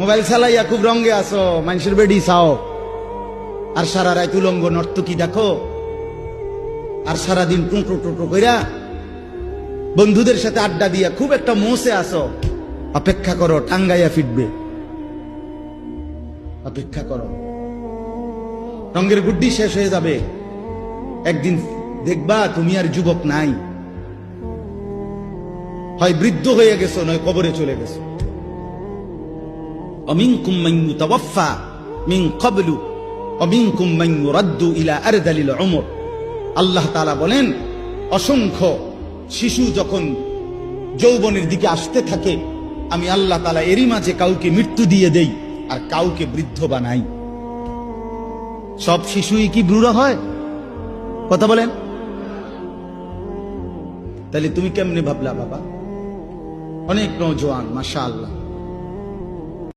Mobile চালাইয়া খুব রঙে আসো, মানুষের বেডি চাও, আর সারা রাত উলঙ্গ নর্তকী দেখো, আর সারাদিন টুঁটো টুটো কইরা বন্ধুদের সাথে আড্ডা দিয়া খুব একটা মোসে আসো। অপেক্ষা করো, টাঙ্গাইয়া ফিটবে। অপেক্ষা করো, রঙের গুড্ডি শেষ হয়ে যাবে। একদিন দেখবা তুমি আর যুবক নাই, হয় বৃদ্ধ হয়ে গেছো, নয় কবরে চলে গেছো। অমিনকুম মান ইউতাওয়াফা মিন ক্বাবলু অমিনকুম মান ইউরাদ্দু ইলা আরযালিল উমর। আল্লাহ তাআলা বলেন, অসংখ্য শিশু যখন যৌবনের দিকে আসতে থাকে, আমি আল্লাহ তাআলা এরই মাঝে কাউকে মৃত্যু দিয়ে দেই আর কাউকে বৃদ্ধ বানাই। সব শিশুই কি বুড়ো হয়? কথা বলেন। তাহলে তুমি কেমনে ভাবলা বাবা? অনেক নওজোয়ান মাশাআল্লাহ,